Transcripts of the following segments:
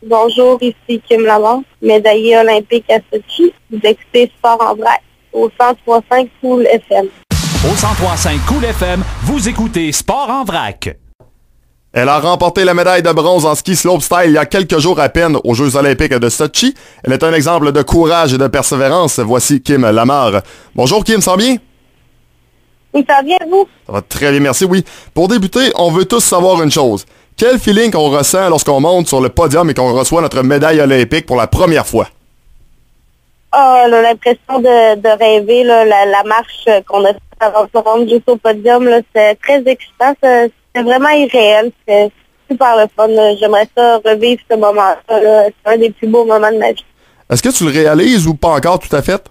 Bonjour, ici Kim Lamar, médaillée olympique à Sochi. Vous écoutez Sport en vrac au 103.5 Cool FM. Au 103.5 Cool FM, vous écoutez Sport en vrac. Elle a remporté la médaille de bronze en ski slopestyle il y a quelques jours à peine aux Jeux olympiques de Sochi. Elle est un exemple de courage et de persévérance. Voici Kim Lamar. Bonjour Kim, ça va bien? Oui, ça va bien, vous? Ça va très bien, merci, oui. Pour débuter, on veut tous savoir une chose. Quel feeling qu'on ressent lorsqu'on monte sur le podium et qu'on reçoit notre médaille olympique pour la première fois? Ah, là, l'impression de rêver, là, la marche qu'on a fait avant de se rendre juste au podium, là, c'est très excitant. C'est vraiment irréel. C'est super le fun. Là. J'aimerais ça revivre ce moment-là. Là. C'est un des plus beaux moments de ma vie. Est-ce que tu le réalises ou pas encore tout à fait?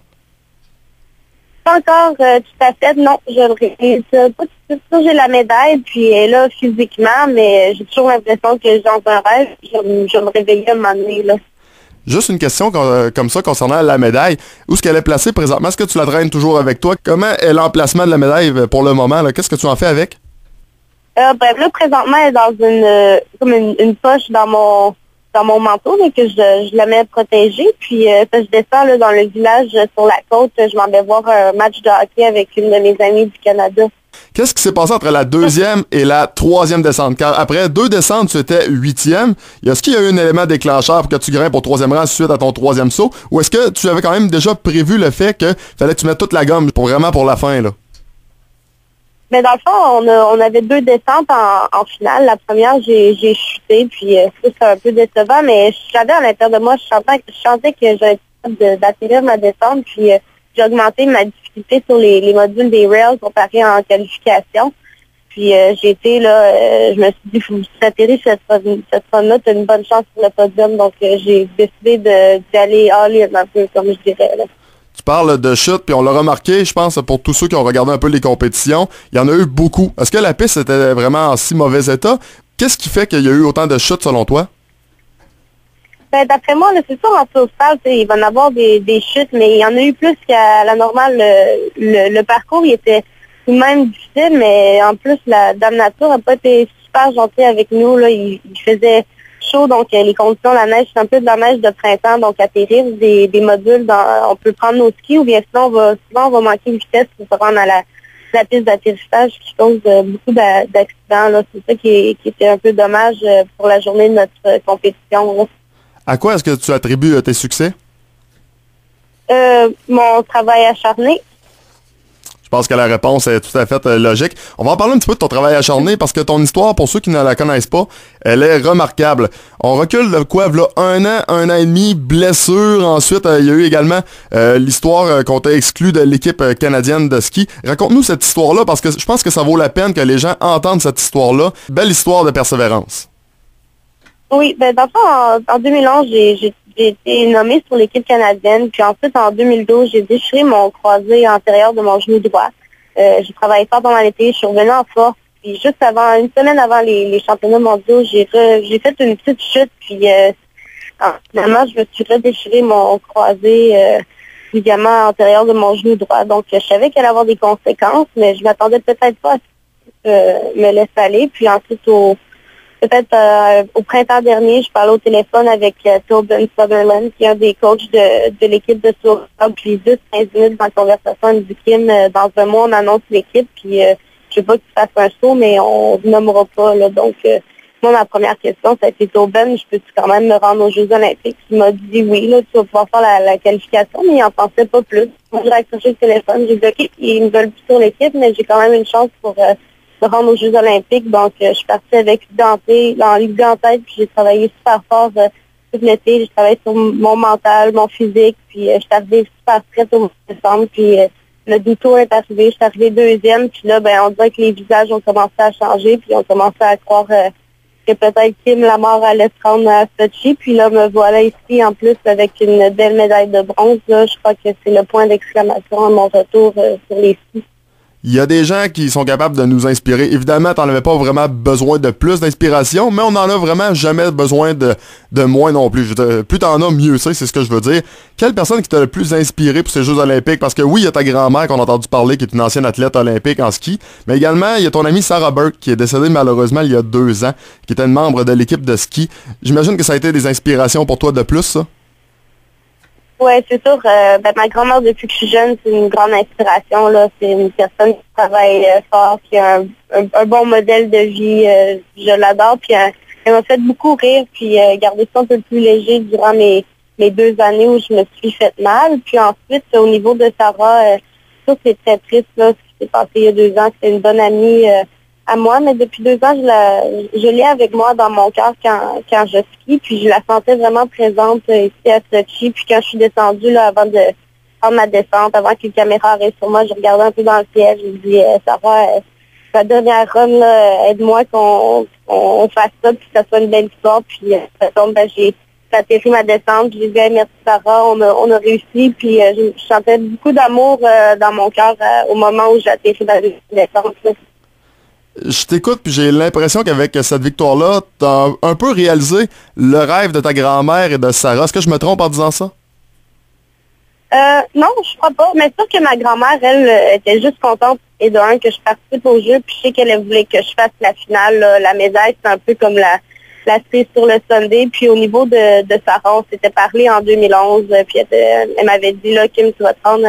Pas encore tout à fait, non. Je le réalise pas tout de suite. J'ai la médaille, puis elle est là physiquement, mais j'ai toujours l'impression que dans un rêve, je vais me réveiller à un moment donné, là. Juste une question comme ça concernant la médaille. Où est-ce qu'elle est placée présentement? Est-ce que tu la traînes toujours avec toi? Comment est l'emplacement de la médaille pour le moment? Qu'est-ce que tu en fais avec? Bref, là, présentement, elle est dans comme une poche dans mon manteau, mais que je la mets protégée. Puis, je descends là, dans le village sur la côte. Je m'en vais voir un match de hockey avec une de mes amies du Canada. Qu'est-ce qui s'est passé entre la deuxième et la troisième descente? Car après 2 descentes, tu étais 8e. Est-ce qu'il y a eu un élément déclencheur pour que tu grimpes au 3e rang suite à ton 3e saut? Ou est-ce que tu avais quand même déjà prévu le fait que fallait que tu mettes toute la gomme pour la fin, là? Mais dans le fond, on avait 2 descentes en finale. La première, j'ai chuté, puis c'est un peu décevant, mais je savais à l'intérieur de moi, je sentais que j'avais d'atterrir ma descente, puis j'ai augmenté ma difficulté sur les modules des rails comparé en qualification. Puis j'ai été là, je me suis dit, faut que tu atterris cette run-là, tu as une bonne chance pour le podium, donc j'ai décidé d'y aller all-in un peu, comme je dirais, là. Tu parles de chute, puis on l'a remarqué, je pense, pour tous ceux qui ont regardé un peu les compétitions, il y en a eu beaucoup. Est-ce que la piste était vraiment en si mauvais état? Qu'est-ce qui fait qu'il y a eu autant de chutes selon toi? Ben, d'après moi, c'est sûr, en freestyle, il va y en avoir des chutes, mais il y en a eu plus qu'à la normale. Le parcours, il était tout de même difficile, mais en plus, la Dame Nature n'a pas été super gentille avec nous. Là. Il faisait chaud, donc les conditions, la neige, c'est un peu de la neige de printemps, donc atterrir des modules, on peut prendre nos skis ou bien sinon on va manquer de vitesse pour se rendre à la piste d'atterrissage qui cause beaucoup d'accidents. Là. C'est ça qui était un peu dommage pour la journée de notre compétition. Là. À quoi est-ce que tu attribues tes succès? Mon travail acharné. Je pense que la réponse est tout à fait logique. On va en parler un petit peu de ton travail acharné parce que ton histoire, pour ceux qui ne la connaissent pas, elle est remarquable. On recule de quoi, là, un an et demi, blessure. Ensuite, il y a eu également l'histoire qu'on t'a exclu de l'équipe canadienne de ski. Raconte-nous cette histoire-là parce que je pense que ça vaut la peine que les gens entendent cette histoire-là. Belle histoire de persévérance. Oui, ben dans le fond, en 2011, j'ai été nommée sur l'équipe canadienne. Puis ensuite, en 2012, j'ai déchiré mon croisé antérieur de mon genou droit. J'ai travaillé fort pendant l'été, je suis revenue en force. Puis juste une semaine avant les championnats mondiaux, j'ai fait une petite chute. Puis finalement, je me suis redéchiré mon croisé ligament antérieur de mon genou droit. Donc, je savais qu'elle allait avoir des conséquences, mais je m'attendais peut-être pas à me laisser aller. Puis ensuite, au printemps dernier, je parlais au téléphone avec Tobin Sutherland, qui est un des coachs de l'équipe de Tour. Puis 10-15 minutes dans la conversation, elle me dit Kim, dans un mois, on annonce l'équipe, puis je veux pas que tu fasses un saut, mais on ne nommera pas. Là. Donc, moi, ma première question, ça a été Tobin, je peux-tu quand même me rendre aux Jeux olympiques? Il m'a dit oui, là, tu vas pouvoir faire la qualification, mais il n'en pensait pas plus. Moi, j'ai accroché le téléphone, j'ai dit OK, ils me veulent plus sur l'équipe, mais j'ai quand même une chance pour me rendre aux Jeux olympiques. Donc, je suis partie avec l'idée en tête, puis j'ai travaillé super fort tout l'été. J'ai travaillé sur mon mental, mon physique, puis je suis arrivée super prête au mois de décembre, puis le détour est arrivé, je suis arrivée deuxième, puis là, on dirait que les visages ont commencé à changer, puis on commençait à croire que peut-être Kim Lamar allait se rendre à Sochi, puis là, me voilà ici, en plus, avec une belle médaille de bronze. Là, je crois que c'est le point d'exclamation à mon retour sur les skis. Il y a des gens qui sont capables de nous inspirer. Évidemment, t'en avais pas vraiment besoin de plus d'inspiration, mais on en a vraiment jamais besoin de moins non plus. Plus t'en as, mieux c'est ce que je veux dire. Quelle personne qui t'a le plus inspiré pour ces Jeux olympiques? Parce que oui, il y a ta grand-mère qu'on a entendu parler, qui est une ancienne athlète olympique en ski, mais également, il y a ton amie Sarah Burke, qui est décédée malheureusement il y a 2 ans, qui était une membre de l'équipe de ski. J'imagine que ça a été des inspirations pour toi de plus, ça? Ouais, c'est sûr. Ma grand-mère, depuis que je suis jeune, c'est une grande inspiration, là. C'est une personne qui travaille fort, qui a un bon modèle de vie. Je l'adore. Puis elle m'a fait beaucoup rire, puis garder ça un peu plus léger durant mes 2 années où je me suis fait mal. Puis ensuite, au niveau de Sarah, ça c'est très triste, là, ce qui s'est passé il y a 2 ans. C'était une bonne amie à moi, mais depuis 2 ans, je l'ai avec moi dans mon cœur quand je skie, puis je la sentais vraiment présente ici à Sochi. Puis quand je suis descendue, là, avant de prendre ma descente, avant que les caméras arrivent sur moi, je regardais un peu dans le ciel, je me dis, Sarah, ta dernière run, là, aide-moi qu'on fasse ça, puis que ça soit une belle histoire. Puis ça tombe, j'ai atterri ma descente, j'ai dit, hey, merci Sarah, on a réussi, puis je sentais beaucoup d'amour dans mon cœur au moment où j'ai atterri ma descente, là. Je t'écoute, puis j'ai l'impression qu'avec cette victoire-là, t'as un peu réalisé le rêve de ta grand-mère et de Sarah. Est-ce que je me trompe en disant ça? Non, je crois pas. Mais c'est sûr que ma grand-mère, elle, était juste contente, et de un, que je participe au jeu, puis je sais qu'elle voulait que je fasse la finale, là. La médaille, c'est un peu comme la cerise sur le Sunday. Puis au niveau de Sarah, on s'était parlé en 2011, puis elle m'avait dit, là, Kim, tu vas te rendre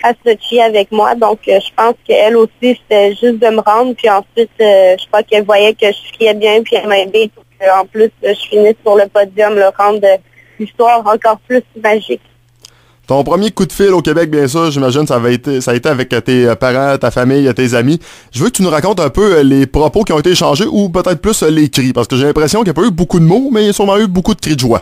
à Sochi avec moi. Donc, je pense qu'elle aussi, c'était juste de me rendre. Puis ensuite, je crois qu'elle voyait que je skiais bien, puis elle m'a aidé pour qu'en plus, je finisse sur le podium, le rendre l'histoire encore plus magique. Ton premier coup de fil au Québec, bien sûr, j'imagine, ça a été avec tes parents, ta famille, tes amis. Je veux que tu nous racontes un peu les propos qui ont été échangés ou peut-être plus les cris, parce que j'ai l'impression qu'il n'y a pas eu beaucoup de mots, mais il y a sûrement eu beaucoup de cris de joie.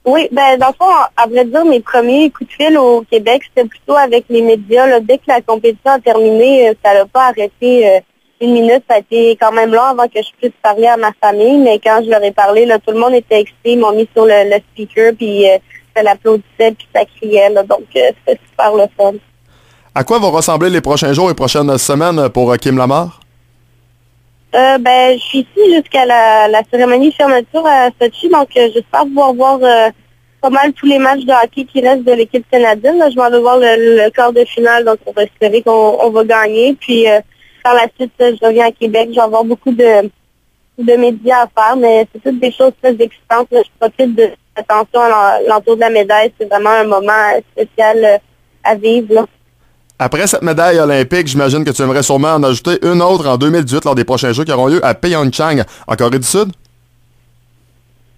Oui, dans le fond, à vrai dire, mes premiers coups de fil au Québec, c'était plutôt avec les médias, là. Dès que la compétition a terminé, ça n'a pas arrêté 1 minute. Ça a été quand même long avant que je puisse parler à ma famille, mais quand je leur ai parlé, là, tout le monde était excité, ils m'ont mis sur le speaker, puis ça l'applaudissait, puis ça criait, là. Donc, c'était super le fun. À quoi vont ressembler les prochains jours et prochaines semaines pour Kim Lamar? Je suis ici jusqu'à la cérémonie de fermeture à Sochi, donc j'espère pouvoir voir pas mal tous les matchs de hockey qui restent de l'équipe canadienne. Là, je m'en vais voir le quart de finale, donc on va espérer qu'on va gagner. Puis par la suite, je reviens à Québec, je vais avoir beaucoup de médias à faire, mais c'est toutes des choses très excitantes. Là. Je profite de l'attention à l'entour de la médaille. C'est vraiment un moment spécial à vivre, là. Après cette médaille olympique, j'imagine que tu aimerais sûrement en ajouter une autre en 2018 lors des prochains Jeux qui auront lieu à Pyeongchang, en Corée du Sud?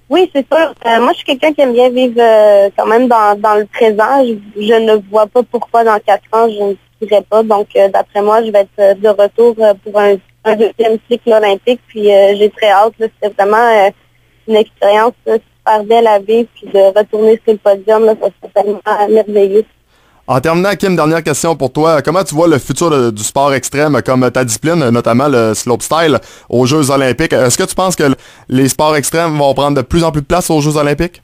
Oui, c'est sûr. Moi, je suis quelqu'un qui aime bien vivre quand même dans le présent. Je ne vois pas pourquoi dans 4 ans, je ne skirai pas. Donc, d'après moi, je vais être de retour pour un 2e cycle olympique. Puis, j'ai très hâte. C'était vraiment une expérience super belle à vivre. Puis, de retourner sur le podium, là, ça serait tellement merveilleux. En terminant, Kim, dernière question pour toi. Comment tu vois le futur du sport extrême comme ta discipline, notamment le slopestyle, aux Jeux olympiques? Est-ce que tu penses que les sports extrêmes vont prendre de plus en plus de place aux Jeux olympiques?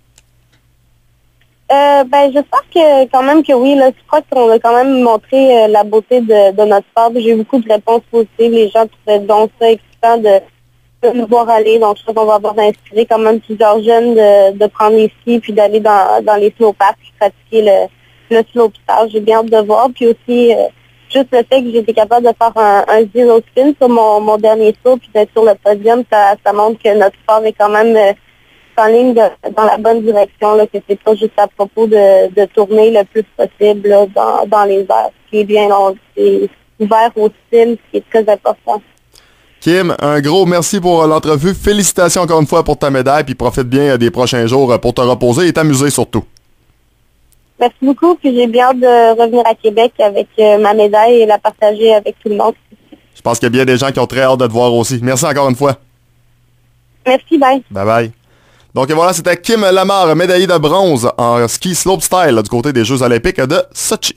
J'espère que quand même que oui. Là, je crois qu'on a quand même montré la beauté de notre sport. J'ai eu beaucoup de réponses positives. Les gens trouvaient donc ça excitant de nous voir aller. Donc, je crois qu'on va avoir inspiré quand même plusieurs jeunes de prendre les skis puis d'aller dans les snowparks puis pratiquer le slopestyle. J'ai bien hâte de voir. Puis aussi, juste le fait que j'ai été capable de faire un zero spin sur mon dernier saut puis d'être sur le podium, ça montre que notre sport est quand même en ligne dans la bonne direction, là, que c'est pas juste à propos de tourner le plus possible là, dans les airs. Ce qui est bien long, c'est ouvert au style, ce qui est très important. Kim, un gros merci pour l'entrevue. Félicitations encore une fois pour ta médaille, puis profite bien des prochains jours pour te reposer et t'amuser surtout. Merci beaucoup, puis j'ai bien hâte de revenir à Québec avec ma médaille et la partager avec tout le monde. Je pense qu'il y a bien des gens qui ont très hâte de te voir aussi. Merci encore une fois. Merci, bye. Bye bye. Donc voilà, c'était Kim Lamar, médaillée de bronze en ski slopestyle du côté des Jeux olympiques de Sochi.